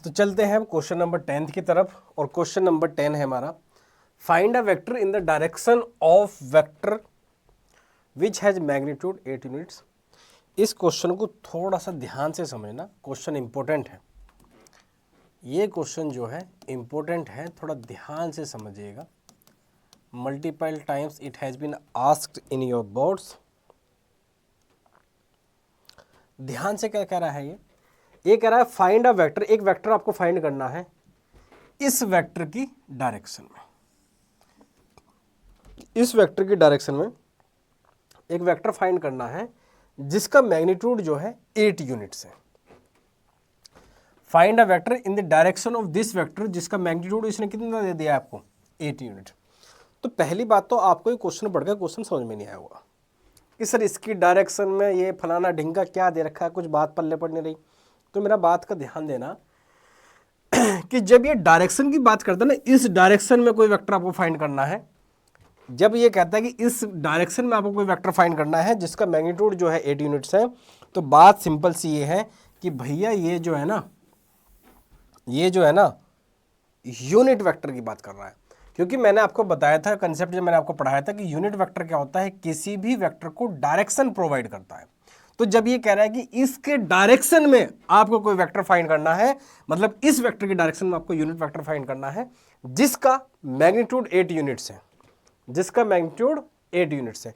तो चलते हैं हम क्वेश्चन नंबर 10 की तरफ, और क्वेश्चन नंबर 10 है हमारा, find a vector in the direction of vector which has magnitude 8 units. इस क्वेश्चन को थोड़ा सा ध्यान से समझना, क्वेश्चन इंपॉर्टेंट है। ये क्वेश्चन जो है इंपॉर्टेंट है, थोड़ा ध्यान से समझिएगा। Multiple times it has been asked in your boards. ध्यान से क्या कह रहा है ये कह रहा है फाइंड अ वेक्टर, एक वेक्टर आपको फाइंड करना है इस वेक्टर की डायरेक्शन में। इस वेक्टर की डायरेक्शन में एक वेक्टर फाइंड करना है जिसका मैग्नीट्यूड जो है 8 यूनिट्स है। Find a vector in the direction of this vector जिसका मैग्नीट्यूड इसने कितना दे दिया आपको, 8 यूनिट। तो पहली बात तो आपको ये क्वेश्चन पढ़ के क्वेश्चन समझ में नहीं आया होगा कि सर इसकी डायरेक्शन में ये फलाना ढिंगा क्या दे रखा है, कुछ बात पल्ले पड़ नहीं रही। तो मेरा बात का ध्यान देना कि जब ये डायरेक्शन की बात करता है ना, इस डायरेक्शन में कोई वेक्टर आपको फाइंड करना है, जब ये कहता है कि इस डायरेक्शन में आपको कोई वेक्टर फाइंड करना है जिसका मैग्नीट्यूड जो है 8 यूनिट्स है, तो बात सिंपल सी ये है कि भैया ये जो है ना यूनिट वेक्टर की बात कर रहा है। क्योंकि मैंने आपको बताया था कंसेप्ट, जब मैंने आपको पढ़ाया था कि यूनिट वेक्टर क्या होता है, किसी भी वेक्टर को डायरेक्शन प्रोवाइड करता है। तो जब ये कह रहा है कि इसके डायरेक्शन में आपको कोई वेक्टर फाइंड करना है, मतलब इस वेक्टर की डायरेक्शन में आपको यूनिट वेक्टर फाइंड करना है जिसका मैग्नीट्यूड 8 यूनिट्स है, जिसका मैग्नीट्यूड 8 यूनिट्स है।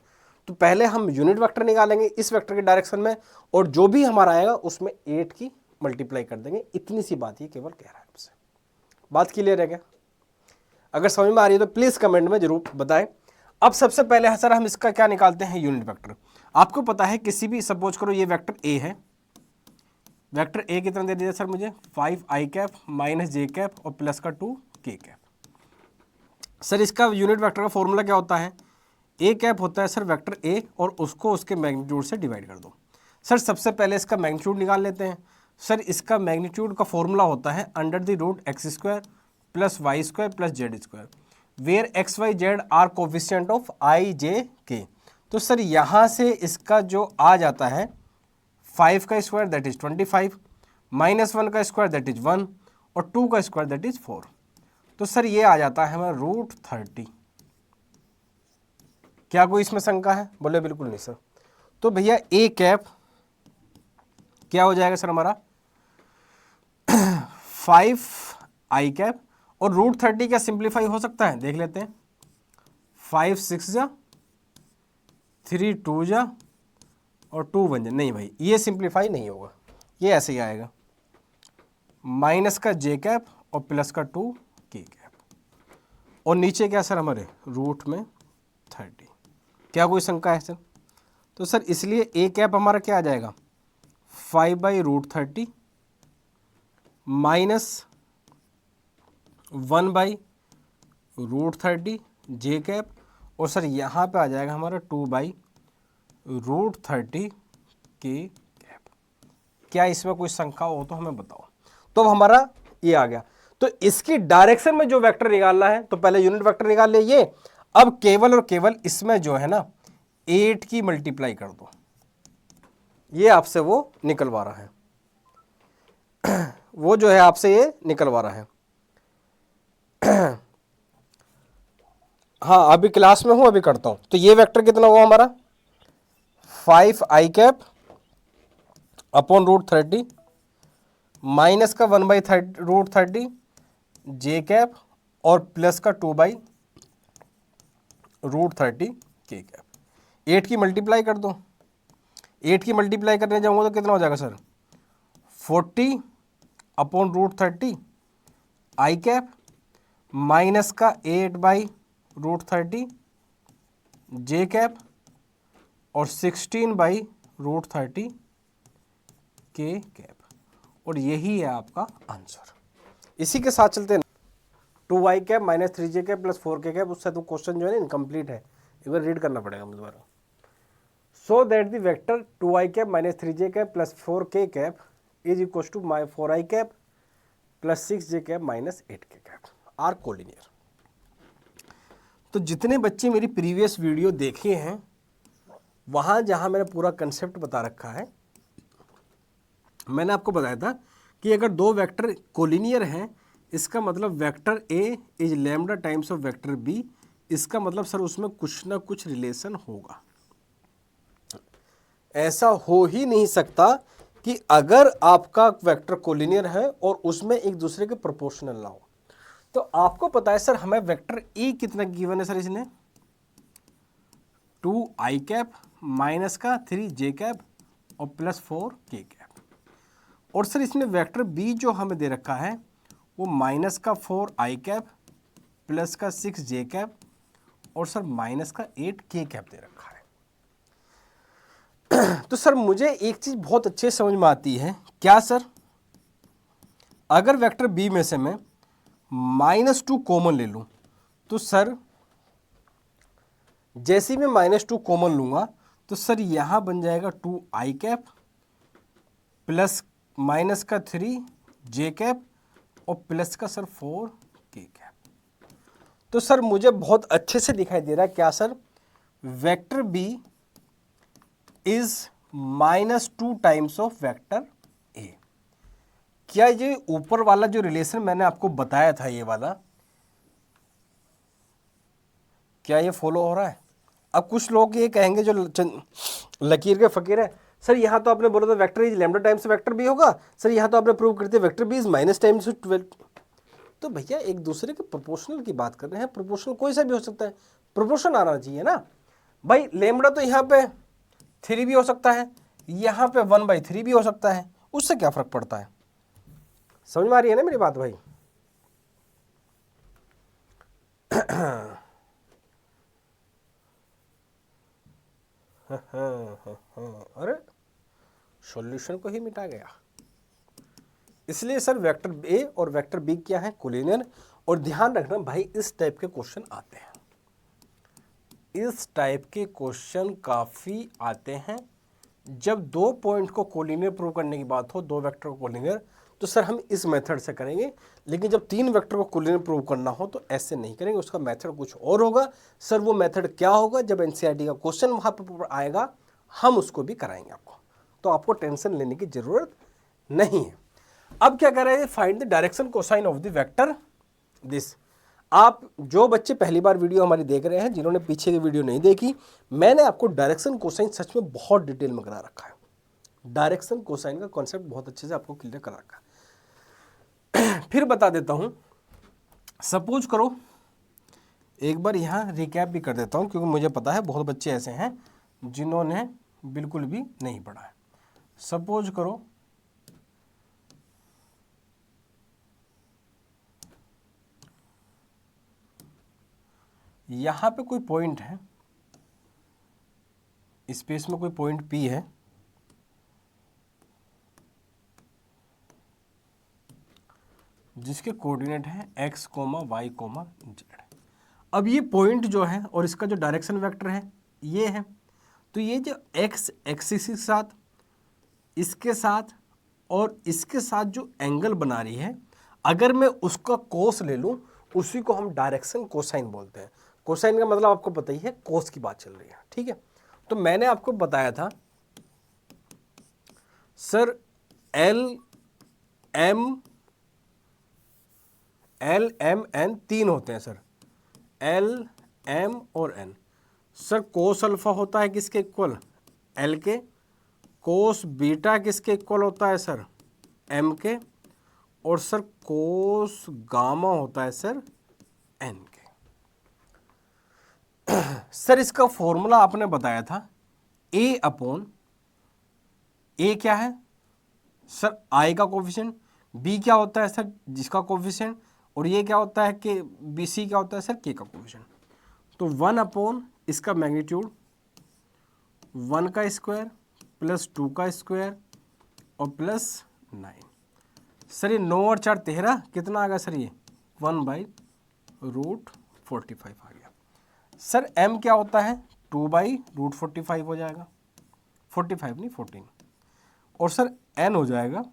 तो पहले हम यूनिट वेक्टर निकालेंगे इस वेक्टर की डायरेक्शन में, और जो भी हमारा आएगा उसमें 8 की मल्टीप्लाई कर देंगे। इतनी सी बात ये केवल कह रहा है आपसे। बात क्लियर है क्या? अगर समझ में आ रही है तो प्लीज कमेंट में जरूर बताएं। अब सबसे पहले सर हम इसका क्या निकालते हैं, यूनिट वेक्टर। आपको पता है किसी भी, सपोज करो ये वेक्टर ए है, वेक्टर ए कितना दे दिया सर मुझे, 5i कैप माइनस जे कैप और प्लस का 2k कैप। सर इसका यूनिट वेक्टर का फॉर्मूला क्या होता है, ए कैप होता है सर वेक्टर ए और उसको उसके मैग्नीट्यूड से डिवाइड कर दो। सर सबसे पहले इसका मैग्नीट्यूड निकाल लेते हैं। सर इसका मैग्नीट्यूड का फॉर्मूला होता है under the root x square plus y square plus z square, where x y z are coefficient of i j k. तो सर यहाँ से इसका जो आ जाता है 5 का स्क्वायर दैट इज 25, माइनस 1 का स्क्वायर दैट इज 1 और 2 का स्क्वायर दैट इज 4। तो सर ये आ जाता है हमारा रूट 30। क्या कोई इसमें शंका है? बोले बिल्कुल नहीं सर। तो भैया ए कैप क्या हो जाएगा सर हमारा 5i कैप, और रूट 30 क्या सिंप्लीफाई हो सकता है, देख लेते हैं। 5 6 जा, 3 2 जा और 2 1 जा, नहीं भाई ये सिंप्लीफाई नहीं होगा, ये ऐसे ही आएगा माइनस का जे कैप और प्लस का 2k कैप, और नीचे क्या सर हमारे रूट में 30। क्या कोई शंका है सर? तो सर इसलिए ए कैप हमारा क्या आ जाएगा 5/√30 माइनस 1/√30 जे कैप, और सर यहाँ पे आ जाएगा हमारा 2/√30 के कैप। क्या इसमें कोई शंका हो तो हमें बताओ। तो अब हमारा ये आ गया। तो इसकी डायरेक्शन में जो वेक्टर निकालना है, तो पहले यूनिट वेक्टर निकाल लिए ये। अब केवल और केवल इसमें जो है ना 8 की मल्टीप्लाई कर दो, ये आपसे वो निकलवा रहा है, वो जो है आपसे ये निकलवा रहा है। हाँ अभी क्लास में हूं, अभी करता हूं। तो ये वेक्टर कितना हुआ हमारा 5i कैप अपॉन √30 माइनस का 1/√30 जे कैप और प्लस का 2/√30 के कैप। 8 की मल्टीप्लाई कर दो, 8 की मल्टीप्लाई करने जाऊंगा तो कितना हो जाएगा सर 40 अपॉन √30 आई कैप माइनस का 8/√30 जे कैप और 16/√30 के कैप, और यही है आपका आंसर। इसी के साथ चलते हैं 2i cap minus 3j cap plus 4k cap. उससे तो क्वेश्चन जो है ना इनकम्प्लीट है, एक बार रीड करना पड़ेगा मुझे दोबारा। So that the vector 2i cap minus 3j cap plus 4k cap is equal to 4i cap plus 6j cap minus 8k cap are collinear. तो जितने बच्चे मेरी प्रीवियस वीडियो देखे हैं, वहाँ जहाँ मैंने पूरा कंसेप्ट बता रखा है, मैंने आपको बताया था कि अगर दो वेक्टर कोलिनियर हैं, इसका मतलब vector A is lambda times of vector B, इसका मतलब सर उसमें कुछ ना कुछ रिलेशन होगा। ऐसा हो ही नहीं सकता कि अगर आपका वेक्टर कोलिनियर है और उसमें एक दूसरे के प्रोपोर्शनल ना हो। तो आपको पता है सर हमें वेक्टर ए कितना गिवन है सर, इसने 2i माइनस का 3j और प्लस 4k। और सर इसमें वेक्टर बी जो हमें दे रखा है वो माइनस का 4i प्लस का 6j और सर माइनस का 8k दे रखा है। तो सर मुझे एक चीज बहुत अच्छे समझ में आती है, क्या सर, अगर वेक्टर बी में से मैं -2 कॉमन ले लूं तो सर जैसे ही मैं -2 कॉमन लूंगा तो सर यहां बन जाएगा 2i प्लस माइनस का 3j और प्लस का सर 4k। तो सर मुझे बहुत अच्छे से दिखाई दे रहा है, क्या sir, vector B is -2 times of vector A. क्या ये ऊपर वाला जो रिलेशन मैंने आपको बताया था ये वाला, क्या ये फॉलो हो रहा है? अब कुछ लोग ये कहेंगे जो लकीर के फकीर है, सर यहाँ तो आपने बोला था vector is lambda times vector B होगा, सर यहाँ तो आपने प्रूव करते vector B is minus times 12। तो भैया एक दूसरे के प्रोपोर्शनल की बात कर रहे हैं, प्रोपोर्शनल कोई सा भी हो सकता है, प्रोपोर्शन आना चाहिए ना भाई। लैम्डा तो यहाँ पे 3 भी हो सकता है, यहाँ पे 1/3 भी हो सकता है, उससे क्या फर्क पड़ता है? समझ में आ रही है ना मेरी बात भाई? अरे सॉल्यूशन को ही मिटा गया। इसलिए सर वेक्टर ए और वेक्टर बी क्या है, कोलिनियर। और ध्यान रखना भाई इस टाइप के क्वेश्चन आते हैं, इस टाइप के क्वेश्चन काफी आते हैं। जब दो पॉइंट को कोलिनियर प्रूव करने की बात हो, दो वेक्टर को कोलिनियर, तो सर हम इस मेथड से करेंगे। लेकिन जब तीन वेक्टर को कोलिनियर प्रूव करना हो तो ऐसे नहीं करेंगे, उसका मेथड कुछ और होगा। सर वो मेथड क्या होगा, जब एनसीईआरटी का क्वेश्चन वहां पर आएगा हम उसको भी कराएंगे आपको, तो आपको टेंशन लेने की जरूरत नहीं है। अब क्या कर रहे हैं, find the direction cosine of the vector this. आप जो बच्चे पहली बार वीडियो हमारी देख रहे हैं, जिन्होंने पीछे की वीडियो नहीं देखी, मैंने आपको डायरेक्शन कोसाइन सच में बहुत डिटेल में करा रखा है। डायरेक्शन कोसाइन का कॉन्सेप्ट बहुत अच्छे से आपको क्लियर करा रखा है। फिर बता देता हूं, सपोज करो, एक बार यहां रिकैप भी कर देता हूं क्योंकि मुझे पता है बहुत बच्चे ऐसे हैं जिन्होंने बिल्कुल भी नहीं पढ़ा है। सपोज करो यहां पे कोई पॉइंट है, स्पेस में कोई पॉइंट P है, जिसके कोऑर्डिनेट है x, y, z। अब ये पॉइंट जो है और इसका जो डायरेक्शन वेक्टर है ये है, तो ये जो x एक्सिस के साथ, इसके साथ और इसके साथ जो एंगल बना रही है, अगर मैं उसका कोस ले लूं, उसी को हम डायरेक्शन कोसाइन बोलते हैं। कोसाइन का मतलब आपको पता ही है, कोस की बात चल रही है, ठीक है। तो मैंने आपको बताया था सर एल एम एन तीन होते हैं सर, एल एम और एन। सर कोस अल्फा होता है किसके इक्वल, एल के। कोस बीटा किसके इक्वल होता है सर, एम के। और सर कोस गामा होता है सर एन के। सर इसका फॉर्मूला आपने बताया था ए अपॉन ए क्या है सर, आई का कोफिशिएंट, बी क्या होता है सर जिसका कोफिशिएंट, और ये क्या होता है कि बी सी क्या होता है सर के का कोफिशिएंट। तो 1 अपॉन इसका मैग्नीट्यूड 1 का स्क्वायर प्लस 2 का स्क्वायर और प्लस 9। सर ये 9 और 4 13, कितना आ गया सर ये 1/√45 आ गया। सर m क्या होता है 2/√45 हो जाएगा, 45 नहीं 14। और सर n हो जाएगा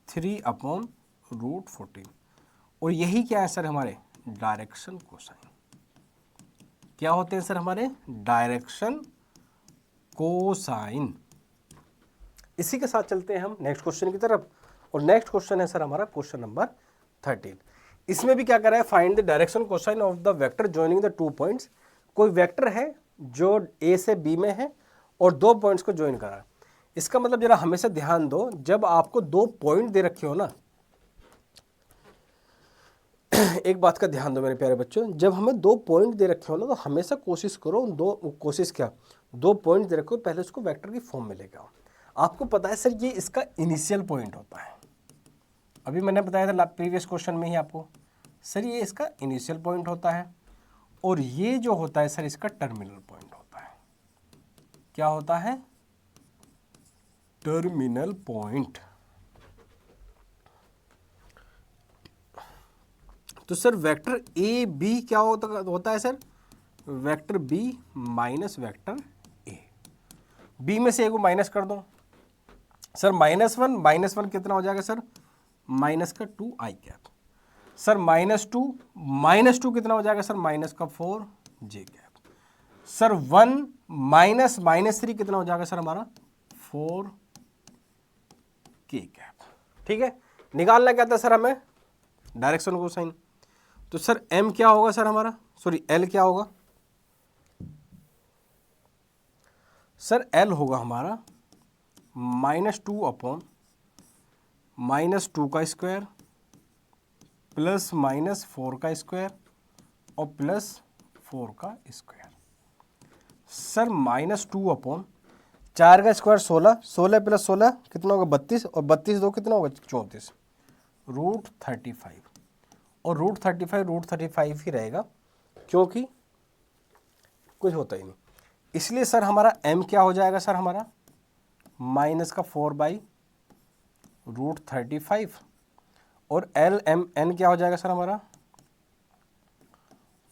3/√14। और यही क्या है सर हमारे डायरेक्शन कोसाइन। क्या होते हैं सर हमारे डायरेक्शन कोसाइन। इसी के साथ चलते हैं हम नेक्स्ट क्वेश्चन की तरफ। और नेक्स्ट क्वेश्चन है सर हमारा क्वेश्चन नंबर 13। इसमें भी क्या कर रहा है, find the direction cosine of the vector joining the 2 points. कोई वेक्टर है जो ए से बी में है और 2 पॉइंट्स को ज्वाइन करा है। इसका मतलब जरा हमेशा ध्यान दो, जब आपको 2 पॉइंट दे रखे हो ना, एक बात का ध्यान दो मेरे प्यारे बच्चों, जब हमें 2 पॉइंट दे रखे हो ना तो हमेशा कोशिश करो दो पॉइंट दे रखे हो पहले उसको वेक्टर की फॉर्म में लेके आओ। आपको पता है सर ये इसका इनिशियल पॉइंट होता है, अभी मैंने बताया था प्रीवियस क्वेश्चन में ही आपको, सर ये इसका इनिशियल पॉइंट होता है और ये जो होता है सर इसका टर्मिनल पॉइंट होता है। क्या होता है? Terminal point. तो सर वेक्टर ए बी क्या होता है sir? Vector B minus vector A. B में से ए को माइनस कर दो सर, -1 कितना हो जाएगा सर? माइनस का 2 आई कैप। सर -2 कितना हो जाएगा सर? -4 जे कैप। सर 1 -3 कितना हो जाएगा सर हमारा? 4 के कैप। ठीक है, निकालना क्या था सर हमें? Direction cosine. तो सर m क्या होगा सर हमारा, सॉरी l क्या होगा सर? l होगा हमारा -2 अपॉन -2 का स्क्वायर प्लस -4 का स्क्वायर और प्लस 4 का स्क्वायर। सर -2 अपॉन 4 का स्क्वायर 16 प्लस 16 कितना होगा? 32 और 32 दो कितना होगा? 34 √35 और √35 ही रहेगा क्योंकि कुछ होता ही नहीं। इसलिए सर हमारा m क्या हो जाएगा सर हमारा? -4/√35 और n क्या हो जाएगा सर हमारा?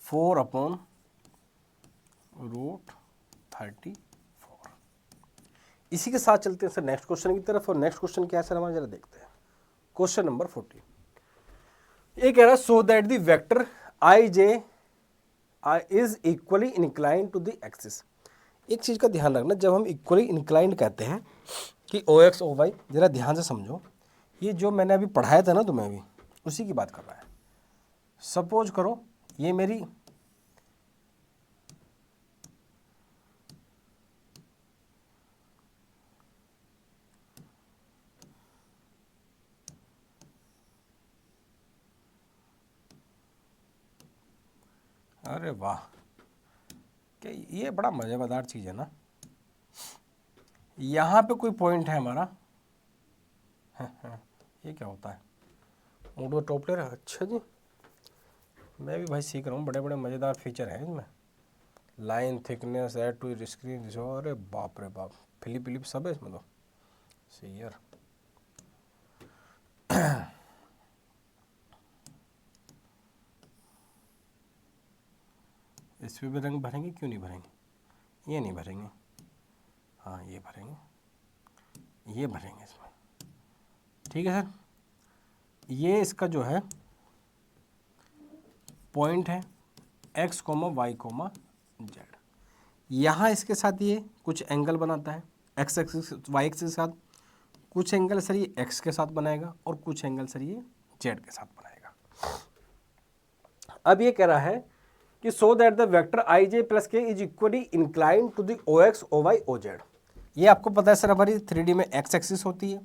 4/√34। इसी के साथ चलते हैं सर नेक्स्ट क्वेश्चन की तरफ। और नेक्स्ट क्वेश्चन क्या है सर हमारा, जरा देखते हैं। क्वेश्चन नंबर 14 ये कह रहा है so that the vector I J is equally inclined to the axis. एक चीज का ध्यान रखना, जब हम इक्वली इंक्लाइंड कहते हैं कि ओ एक्स ओ वाई, जरा ध्यान से समझो, ये जो मैंने अभी पढ़ाया था ना तुम्हें, अभी उसी की बात कर रहा है। सपोज करो ये मेरी अरे वाह, क्या ये बड़ा मज़ेदार चीज़ है ना। यहाँ पे कोई पॉइंट है हमारा, ये क्या होता है? मोडो टॉप लेयर। अच्छा जी, मैं भी भाई सीख रहा हूँ, बड़े बड़े मज़ेदार फीचर हैं इसमें। Line thickness, add to screen, अरे बाप रे बाप, फिलिप सब है इसमें तो। सही यार। इस पे भी रंग भरेंगे? क्यों नहीं भरेंगे? ये नहीं भरेंगे, हाँ ये भरेंगे, ये भरेंगे इसमें। ठीक है सर, ये इसका जो है पॉइंट है x, y, z। यहाँ इसके साथ ये कुछ एंगल बनाता है x एक्सिस y एक्सिस के साथ, कुछ एंगल सर ये x के साथ बनाएगा और कुछ एंगल सर ये z के साथ बनाएगा। अब ये कह रहा है कि so that the vector I j plus k is equally incline to the o x o y o z. ये आपको पता है सर हमारी 3D में x एक्सिस होती है,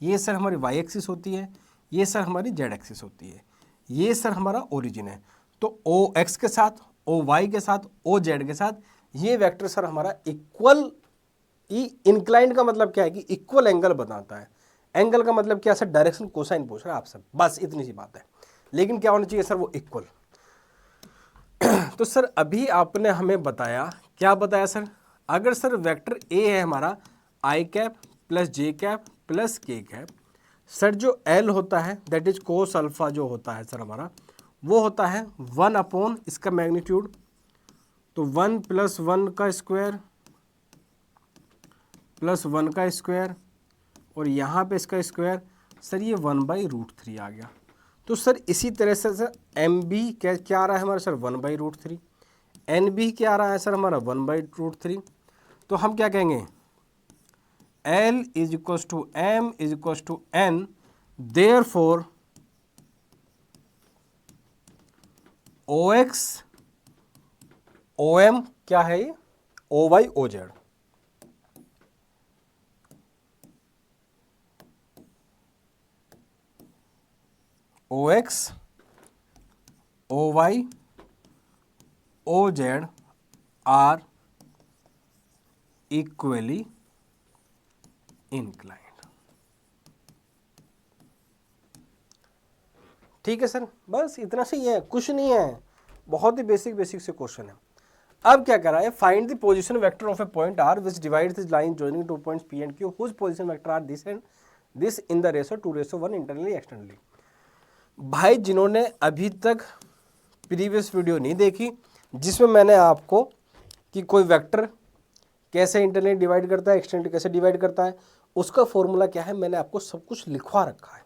ये सर हमारी y एक्सिस होती है, ये सर हमारी z एक्सिस होती है, ये सर हमारा ओरिजिन है। तो ओ एक्स के साथ, ओ वाई के साथ, ओ जेड के साथ ये वेक्टर सर हमारा इक्वल, इंक्लाइंड का मतलब क्या है कि इक्वल एंगल बनाता है। एंगल का मतलब क्या सर? डायरेक्शन कोसाइन पूछ रहा है आपसे, बस इतनी सी बात है। लेकिन क्या होना चाहिए सर? वो इक्वल। तो सर अभी आपने हमें बताया, क्या बताया सर? अगर सर वेक्टर ए है हमारा आई कैप प्लस जे कैप प्लस के कैप, सर जो एल होता है दैट इज कोस अल्फा जो होता है सर हमारा, वो होता है 1 अपॉन इसका मैग्नीट्यूड, तो 1 + 1 का स्क्वायर प्लस 1 का स्क्वायर और यहाँ पे इसका स्क्वायर, सर ये 1/√3 आ गया। तो सर इसी तरह से सर एम बी क्या आ रहा है हमारा सर? 1/√3। एन बी क्या आ रहा है सर हमारा? 1/√3। तो हम क्या कहेंगे? L = M = N therefore OX OM क्या है ये, OY OZ। OX OY OZ are equally inclined. ठीक है सर, बस इतना सी है, कुछ नहीं है, बहुत ही बेसिक से क्वेश्चन है। अब क्या करा है, find the position vector of a point R which divides the line joining two points P and Q, whose position vector are this and this in the ratio 2:1 internally externally. भाई जिन्होंने अभी तक previous video नहीं देखी जिसमें मैंने आपको कि कोई वेक्टर कैसे इंटरनली डिवाइड करता है, एक्सटर्नली कैसे डिवाइड करता है, उसका फॉर्मूला क्या है, मैंने आपको सब कुछ लिखवा रखा है।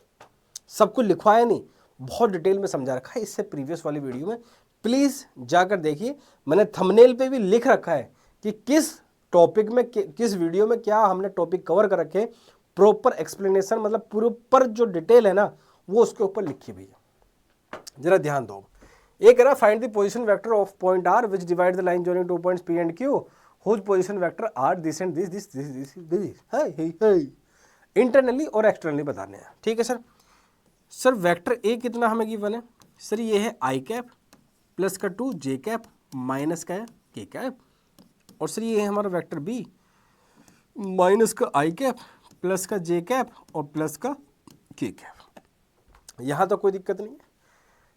सब कुछ लिखवाया नहीं, बहुत डिटेल में समझा रखा है इससे प्रीवियस वाली वीडियो में, प्लीज़ जाकर देखिए। मैंने थंबनेल पे भी लिख रखा है कि किस टॉपिक में किस वीडियो में क्या हमने टॉपिक कवर कर रखे, प्रॉपर एक्सप्लेनेशन, मतलब प्रॉपर जो डिटेल है ना वो उसके ऊपर लिखी हुई है, जरा ध्यान दो। एक है find the position vector of point R which divide the line joining two points P and Q, whose position vector are this and this internally और एक्सटर्नली बताने हैं। ठीक है सर। सर वेक्टर ए कितना हमें गिवन है, सर ये है आई कैप प्लस का 2 जे कैप माइनस का है के कैप, और सर ये है हमारा वेक्टर बी माइनस का आई कैप प्लस का जे कैप और प्लस का के कैप। यहाँ तो कोई दिक्कत नहीं है।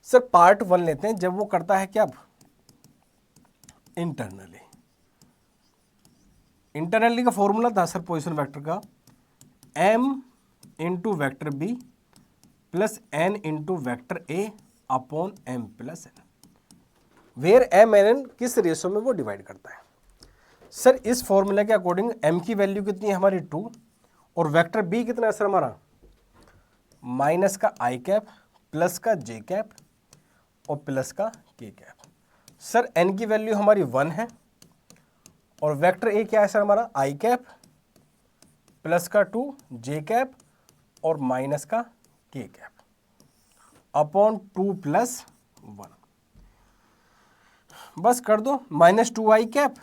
सर पार्ट 1 लेते हैं, जब वो करता है क्या, इंटरनली। इंटरनली का फॉर्मूला था सर पोजीशन वेक्टर का m into vector B plus n into vector A upon m plus n, where m and n किस रेशो में वो डिवाइड करता है। सर इस फॉर्मूले के अकॉर्डिंग m की वैल्यू कितनी है हमारी 2, और वेक्टर b कितना है सर हमारा माइनस का i कैप प्लस का j कैप और प्लस का k कैप। सर n की वैल्यू हमारी 1 है, और वेक्टर a क्या है सर हमारा i कैप प्लस का 2 j कैप और माइनस का k कैप अपॉन 2 प्लस 1। बस कर दो, minus 2i cap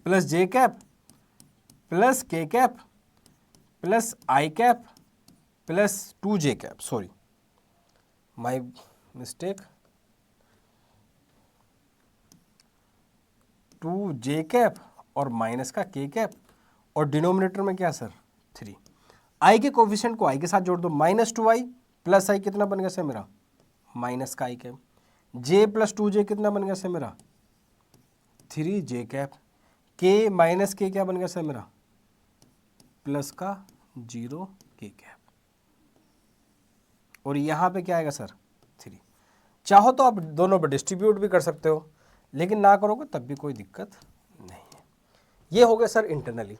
plus j cap plus k cap plus i cap plus 2j cap, sorry my mistake, 2j cap और minus का k cap, और denominator में क्या सर 3। i के कोफिशिएंट को i के साथ जोड़ दो, माइनस 2i प्लस i कितना बन गया सर मेरा माइनस का i cap, j plus 2j कितना बन गया सर मेरा 3j cap, k minus k क्या बन गया सर मेरा प्लस का 0k कैप, और यहाँ पे क्या आएगा सर 3। चाहो तो आप दोनों पे डिस्ट्रीब्यूट भी कर सकते हो, लेकिन ना करोगे तब भी कोई दिक्कत नहीं है। ये हो गया sir internally.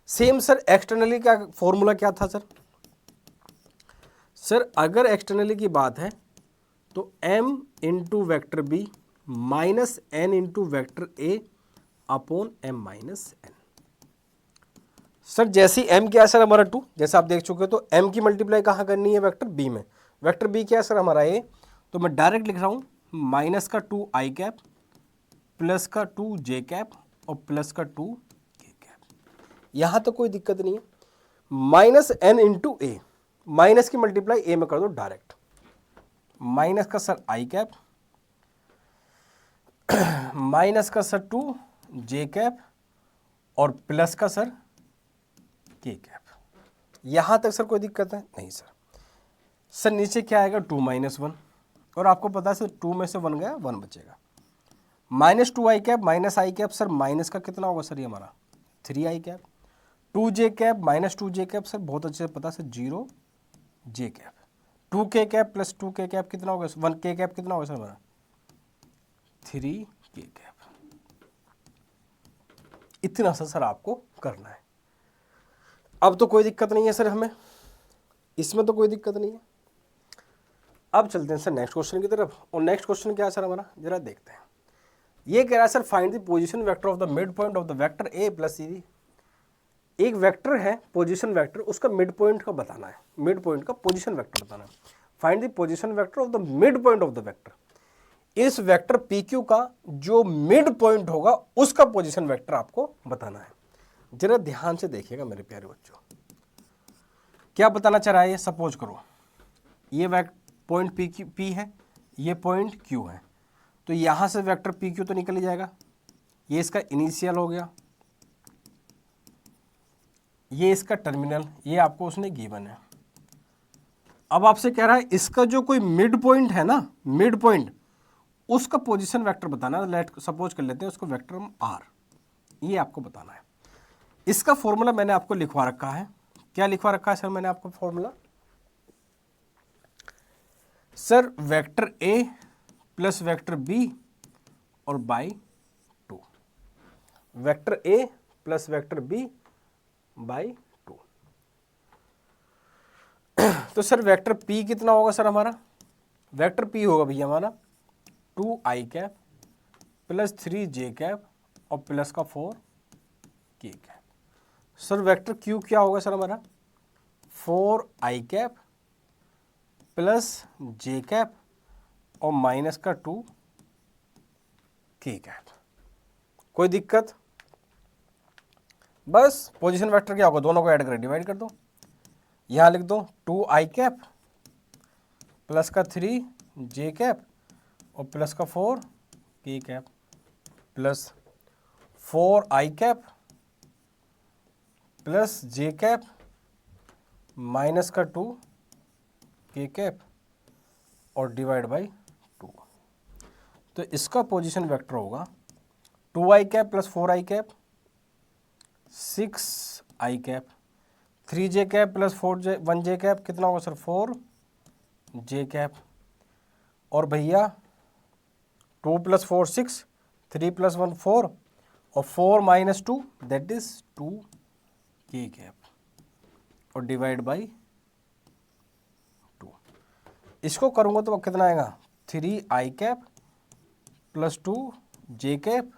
Same sir externally का फॉर्मूला क्या था सर, सर अगर एक्सटर्नली की बात है तो m into vector B minus n into vector A upon m minus n। Sir जैसी m क्या है सर हमारा 2, जैसे आप देख चुके हो, तो m की मल्टीप्लाई कहाँ करनी है वेक्टर b में, वेक्टर b क्या है सर हमारा a, तो मैं डायरेक्ट लिख रहा हूँ माइनस का 2i कैप प्लस का 2j कैप और प्लस का 2k कैप। यहाँ तो कोई दिक्कत नहीं है। माइनस n इंटू ए, माइनस की मल्टीप्लाई a में कर दो डायरेक्ट, माइनस का सर i कैप माइनस का सर 2j कैप और प्लस का सर k कैप। यहाँ तक सर कोई दिक्कत है नहीं सर। सर नीचे क्या आएगा 2 माइनस 1, और आपको पता है सर 2 में से 1 गया 1 बचेगा, minus 2i cap minus i cap, sir minus का कितना होगा सर ये हमारा 3i cap, 2j cap minus 2j cap, sir बहुत अच्छे से पता sir 0j cap, 2k cap plus 2k cap कितना होगा 1k कैप कितना होगा सर हमारा 3k कैप। इतना सा सर आपको करना है। अब तो कोई दिक्कत नहीं है सर हमें, इसमें तो कोई दिक्कत नहीं है। अब चलते हैं सर नेक्स्ट क्वेश्चन की तरफ, और नेक्स्ट क्वेश्चन क्या है सर हमारा जरा देखते हैं। ये कह रहा है sir find the position vector of the mid point of the vector a plus c. एक वेक्टर है पोजीशन वेक्टर, उसका मिड पॉइंट का बताना है, मिड पॉइंट का पोजीशन वेक्टर बताना है। Find the position vector of the mid point of the vector. इस वेक्टर PQ का जो मिड पॉइंट होगा उसका पोजीशन वेक्टर आपको बताना है। जरा ध्यान से देखिएगा मेरे प्यारे बच्चों, क्या बताना चाह रहा है ये। सपोज करो ये पॉइंट P है, ये पॉइंट Q है, तो यहां से वेक्टर PQ तो निकल ही जाएगा। ये इसका इनिशियल हो गया, ये इसका टर्मिनल, ये आपको उसने गिवन है। अब आपसे कह रहा है इसका जो कोई मिड पॉइंट है ना, मिड पॉइंट, उसका पोजीशन वेक्टर बताना है। लेट सपोज कर लेते हैं उसको वेक्टर हम R, ये आपको बताना है। इसका फॉर्मूला मैंने आपको लिखवा रखा है। क्या लिखवा रखा है सर मैंने आपको formula? Sir vector A plus vector B और by 2, vector A plus vector B by 2। तो सर वेक्टर P कितना होगा सर हमारा? वेक्टर P होगा भैया हमारा 2i cap plus 3j cap और प्लस का 4k cap. Sir vector Q क्या होगा सर हमारा? 4i cap plus j cap और माइनस का 2k कैप। कोई दिक्कत? बस पोजीशन वेक्टर क्या होगा, दोनों को ऐड कर डिवाइड कर दो। यहां लिख दो 2i कैप प्लस का 3j कैप और प्लस का 4k cap plus 4i cap plus j cap minus का 2k कैप और डिवाइड बाई 2। तो इसका पोजीशन वेक्टर होगा 2i cap plus 4i cap 6i cap, 3j cap plus 1j cap कितना होगा सर? 4j कैप, और भैया 2 प्लस 4 6, 3 प्लस 1 4 और 4 minus 2 that is 2k cap और डिवाइड बाई 2। इसको करूँगा तो कितना आएगा? 3i cap plus 2j cap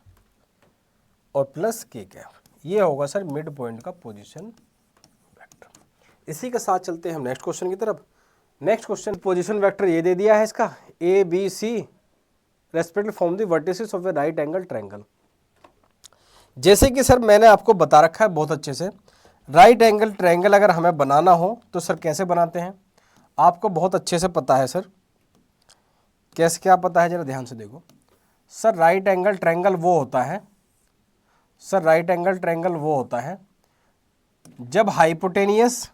और प्लस k कैप। ये होगा सर मिड पॉइंट का पोजीशन वेक्टर। इसी के साथ चलते हैं हम नेक्स्ट क्वेश्चन की तरफ। नेक्स्ट क्वेश्चन, पोजीशन वेक्टर ये दे दिया है इसका ABC respectively form the vertices of A right angle triangle. जैसे कि सर मैंने आपको बता रखा है बहुत अच्छे से, राइट एंगल ट्रायंगल अगर हमें बनाना हो तो सर कैसे बनाते हैं आपको बहुत अच्छे से पता है। सर कैसे, क्या पता है, जरा ध्यान से देखो। सर राइट एंगल ट्रायंगल वो होता है, सर राइट एंगल ट्रायंगल वो होता है जब हाइपोटेनियस,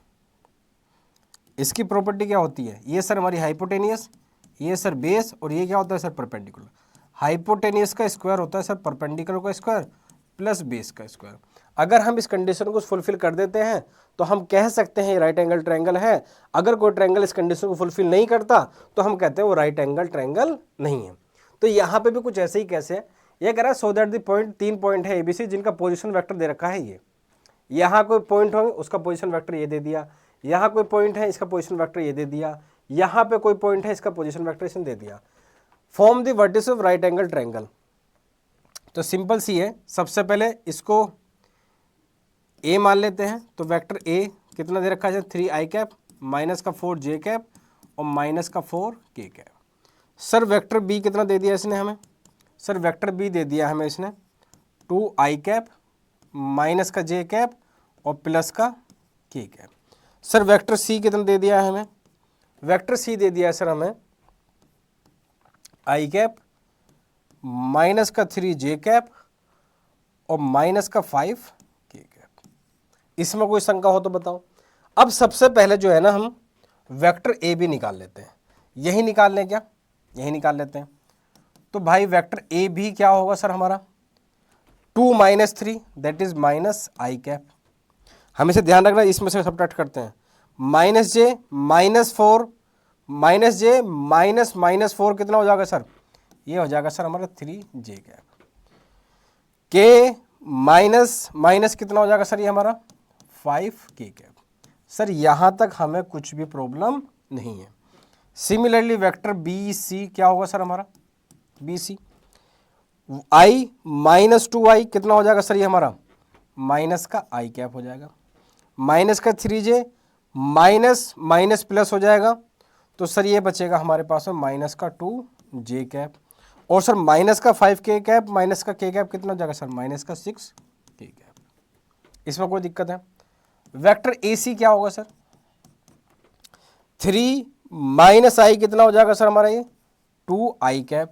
इसकी प्रॉपर्टी क्या होती है, ये सर हमारी हाइपोटेनियस, ये सर बेस, और ये क्या होता है सर परपेंडिकुलर। हाइपोटेनियस का स्क्वायर होता है सर परपेंडिकुलर का स्क्वायर प्लस बेस का स्क्वायर। अगर हम इस कंडीशन को फुलफिल कर देते हैं तो हम कह सकते हैं ये राइट एंगल ट्रायंगल है। अगर कोई ट्रायंगल इस कंडीशन को फुलफिल नहीं करता तो हम कहते हैं वो राइट एंगल ट्रायंगल नहीं है। तो यहाँ पे भी कुछ ऐसे ही कैसे है, ये कह रहा है so that the point, 3 point है ABC जिनका पोजीशन वेक्टर दे रखा है ये। यहाँ कोई पॉइंट होंगे उसका पोजीशन वेक्टर ये दे दिया, यहाँ कोई पॉइंट है इसका पोजीशन वेक्टर ये दे दिया, यहाँ पे कोई पॉइंट है इसका पोजीशन वेक्टर इसने दे दिया। Form the vertices of right angle triangle. तो सिंपल सी है, सबसे पहले इसको A मान लेते हैं। तो वेक्टर A कितना दे रखा है? 3i कैप माइनस का 4j कैप और माइनस का 4k cap. Sir vector B कितना दे दिया इसने हमें? सर वेक्टर B दे दिया हमें इसने 2i कैप माइनस का j कैप और प्लस का k cap. Sir vector C कितना दे दिया है हमें? वेक्टर C दे दिया है सर हमें i कैप माइनस का 3j कैप और माइनस का 5k कैप। इसमें कोई शंका हो तो बताओ। अब सबसे पहले जो है ना हम वेक्टर AB निकाल लेते हैं। यही निकाल लें क्या? यही निकाल लेते हैं। तो भाई वेक्टर AB क्या होगा सर हमारा? 2 minus 3 that is minus i cap. हमें से ध्यान रखना, इसमें से सब्ट्रैक्ट करते हैं। Minus j minus 4 minus j minus minus 4 कितना हो जाएगा सर? ये हो जाएगा सर हमारा 3j cap. k minus minus कितना हो जाएगा सर? ये हमारा 5k कैप। सर यहाँ तक हमें कुछ भी प्रॉब्लम नहीं है। सिमिलरली वेक्टर BC क्या होगा सर हमारा? BC i माइनस 2i कितना हो जाएगा सर? ये हमारा माइनस का आई कैप हो जाएगा, माइनस का 3j माइनस माइनस प्लस हो जाएगा, तो सर ये बचेगा हमारे पास में माइनस का 2j कैप, और सर माइनस का 5k कैप माइनस का k कैप कितना हो जाएगा सर माइनस का 6k कैप। इसमें कोई दिक्कत है? वेक्टर AC क्या होगा सर 3 माइनस आई कितना हो जाएगा सर हमारा ये 2i कैप,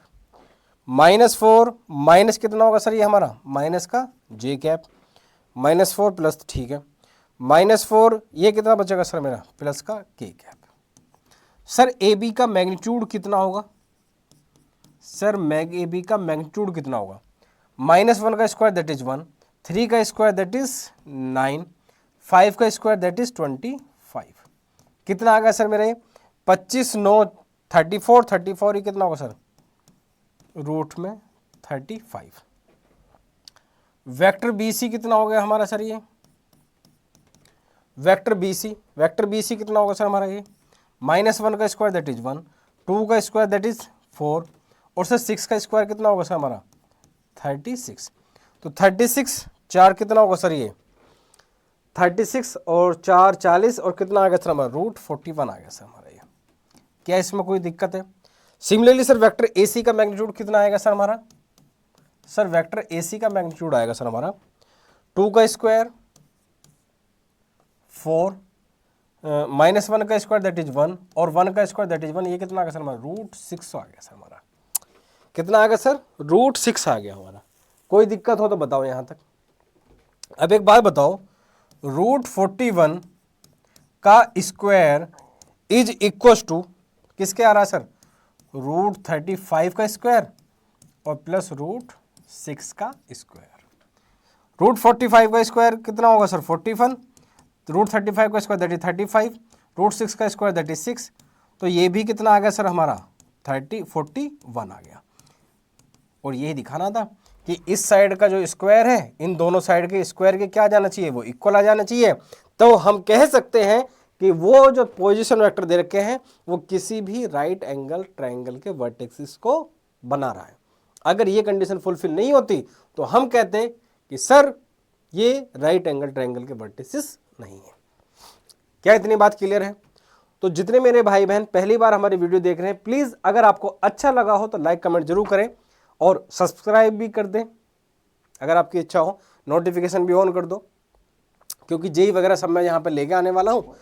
-4 माइनस कितना होगा सर ये हमारा माइनस का j कैप, -4 प्लस, ठीक है, -4 ये कितना बचेगा सर मेरा प्लस का k कैप। सर AB का मैग्नीट्यूड कितना होगा सर AB का मैग्नीट्यूड कितना होगा, -1 का स्क्वायर दैट इज 1, 3 का स्क्वायर दैट इज 9, 5 का स्क्वायर दैट इज 25, कितना आ गया सर मेरा ये 25 9 34, 34 ये कितना होगा सर रूट में 35। वेक्टर BC कितना हो गया हमारा सर ये वेक्टर BC कितना होगा सर हमारा ये -1 का स्क्वायर दैट इज 1, 2 का स्क्वायर दैट इज 4, और सर 6 का स्क्वायर कितना होगा सर हमारा 36। तो 36 4 कितना होगा सर ये 36 और 4 40, और कितना आ गया सर हमारा रूट 41 आ गया सर हमारा ये। क्या इसमें कोई दिक्कत है? सिमिलरली सर वेक्टर AC का मैग्नीट्यूड कितना आएगा सर हमारा, सर वेक्टर AC का मैग्नीट्यूड आएगा सर हमारा 2 का स्क्वायर 4, -1 का स्क्वायर दैट इज 1, और 1 का स्क्वायर दैट इज 1, ये कितना आ गया सर हमारा रूट 6 आ गया सर हमारा। कितना आ गया सर रूट 6 आ गया हमारा। कोई दिक्कत हो तो बताओ यहाँ तक। अब एक बात बताओ, रूट 41 का स्क्वायर इज इक्वल टू किसके आ रहा है सर रूट 35 का स्क्वायर और प्लस रूट 6 का स्क्वायर। रूट 45 का स्क्वायर कितना होगा सर 41, रूट 35 का स्क्वायर दैट इज 35, रूट 6 का स्क्वायर दैट इज 6, तो ये भी कितना आ गया सर हमारा 41 आ गया। और यही दिखाना था कि इस साइड का जो स्क्वायर है इन दोनों साइड के स्क्वायर के क्या आ जाना चाहिए, वो इक्वल आ जाना चाहिए। तो हम कह सकते हैं कि वो जो पोजीशन वेक्टर दे रखे हैं वो किसी भी राइट एंगल ट्रायंगल के वर्टेक्सिस को बना रहा है। अगर ये कंडीशन फुलफिल नहीं होती तो हम कहते हैं कि सर ये राइट एंगल ट्रायंगल के वर्टेक्सिस नहीं है। क्या इतनी बात क्लियर है? तो जितने मेरे भाई बहन पहली बार हमारी वीडियो देख रहे हैं, प्लीज अगर आपको अच्छा लगा हो तो लाइक कमेंट जरूर करें और सब्सक्राइब भी कर दें अगर आपकी इच्छा हो, नोटिफिकेशन भी ऑन कर दो, क्योंकि जेई वगैरह सब मैं यहाँ पे लेके आने वाला हूँ।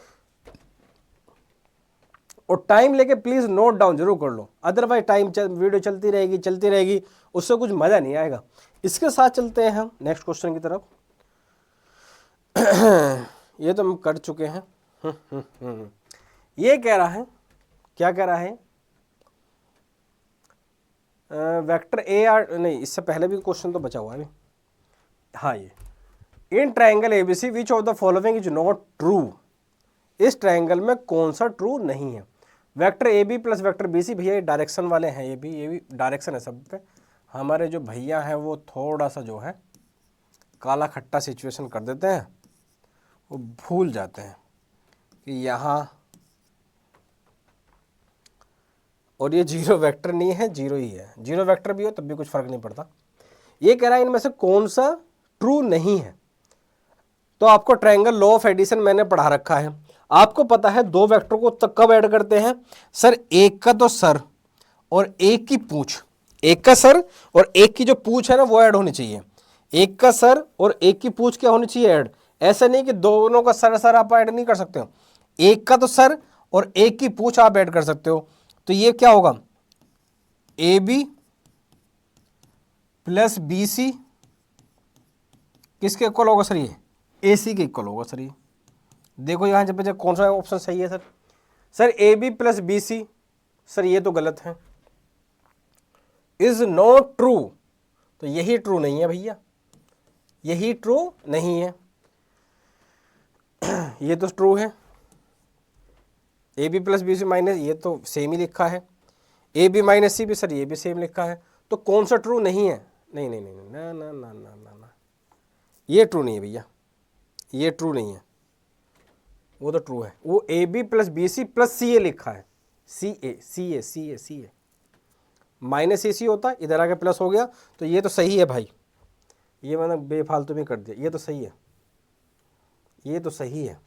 और टाइम लेके प्लीज नोट डाउन जरूर कर लो, अदरवाइज वीडियो चलती रहेगी उससे कुछ मजा नहीं आएगा। इसके साथ चलते हैं हम नेक्स्ट क्वेश्चन की तरफ। ये तो हम कर चुके हैं। ये कह रहा है, क्या कह रहा है, वेक्टर AR नहीं, इससे पहले भी क्वेश्चन तो बचा हुआ है। हाँ, ये in triangle ABC which of the following is not true, इस ट्रायंगल में कौन सा ट्रू नहीं है। Vector AB plus vector BC, भैया ये डायरेक्शन वाले हैं, ये भी डायरेक्शन है सब पे। हमारे जो भैया हैं वो थोड़ा सा जो है काला खट्टा सिचुएशन कर देते हैं, वो भूल जाते हैं कि यहाँ, और ये जीरो वेक्टर नहीं है, जीरो ही है। जीरो वेक्टर भी हो तब भी कुछ फर्क नहीं पड़ता। ये कह रहा है इनमें से कौन सा ट्रू नहीं है। तो आपको ट्रायंगल लॉ ऑफ एडिशन मैंने पढ़ा रखा है, आपको पता है दो वेक्टर को कब ऐड करते हैं सर, एक का तो सर और एक की पूंछ, एक का सर और एक की जो पूंछ है ना वो ऐड होनी चाहिए। एक का सर और एक की पूंछ क्या होनी चाहिए ऐड। ऐसा नहीं कि दोनों का सर आप ऐड नहीं कर सकते हो, एक का तो सर और एक की पूंछ आप ऐड कर सकते हो। तो ये क्या होगा AB प्लस BC किसके इक्वल होगा सर, ये AC के इक्वल होगा सर। ये देखो यहाँ जब कौन सा ऑप्शन सही है sir, sir AB plus BC, sir ये तो गलत है, इज नॉट ट्रू, तो यही ट्रू नहीं है भैया, यही ट्रू नहीं है। ये तो ट्रू है, AB प्लस BC माइनस, ये तो सेम ही लिखा है, AB माइनस C भी सर ये भी सेम लिखा है, तो कौन सा ट्रू नहीं है। नहीं नहीं नहीं ना ना ना ना ना ना, ये ट्रू नहीं है भैया, ये ट्रू नहीं है, वो तो ट्रू है। वो AB plus BC plus CA लिखा है, CA माइनस AC होता, इधर आके प्लस हो गया, तो ये तो सही है भाई, ये मैंने बेफालतू में कर दिया, ये तो सही है, ये तो सही है,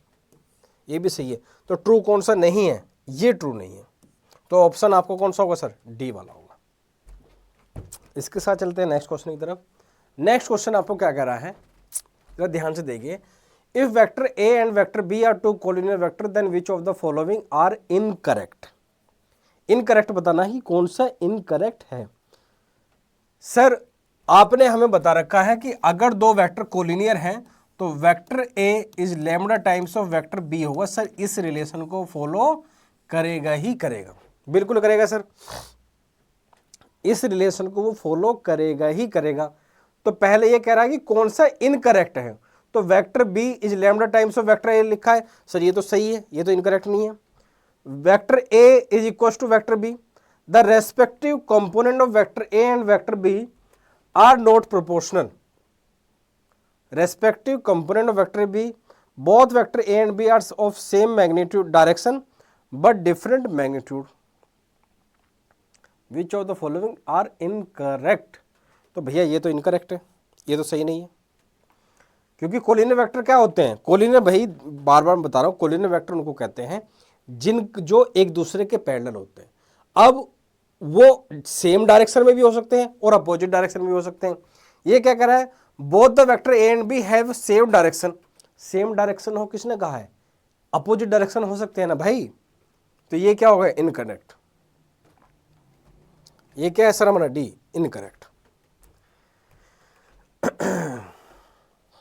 ये भी सही है। तो ट्रू कौन सा नहीं है, ये ट्रू नहीं है, तो ऑप्शन आपको कौन सा होगा सर, डी वाला होगा। इसके साथ चलते हैं नेक्स्ट क्वेश्चन की तरफ। नेक्स्ट क्वेश्चन आपको क्या कह रहा है, जरा ध्यान से देखिए। If vector A and vector B are two collinear vector then which of the following are incorrect. Incorrect बताना ही कौन सा इनकरेक्ट है। सर आपने हमें बता रखा है कि अगर दो वेक्टर कोलिनियर हैं तो vector A is lambda times of vector B होगा। सर इस रिलेशन को फॉलो करेगा ही करेगा, बिल्कुल करेगा सर, इस रिलेशन को वो फॉलो करेगा ही करेगा। तो पहले ये कह रहा है कि कौन सा इनकरेक्ट है, तो vector B is lambda times of vector A लिखा है, सर ये तो सही है, ये तो इनकरेक्ट नहीं है। Vector A is equal to vector B, the respective component of vector A and vector B are not proportional. Respective component of vector B, both vector A and B are of same magnitude direction but different magnitude, which of the following are incorrect. तो भैया ये तो incorrect है, ये तो सही नहीं है, क्योंकि कोलिनियर वेक्टर क्या होते हैं, कोलिनियर भाई बार बार बता रहा हूं, कोलिनियर वेक्टर उनको कहते हैं जिन जो एक दूसरे के पैरेलल होते हैं। अब वो सेम डायरेक्शन में भी हो सकते हैं और अपोजिट डायरेक्शन में भी हो सकते हैं। ये क्या कह रहा है, both the vector A and B have same direction. Same direction हो किसने कहा है, अपोजिट डायरेक्शन हो सकते हैं ना भाई, तो ये क्या होगा, इनकरेक्ट। ये क्या है सर हमारा, डी इनकरेक्ट।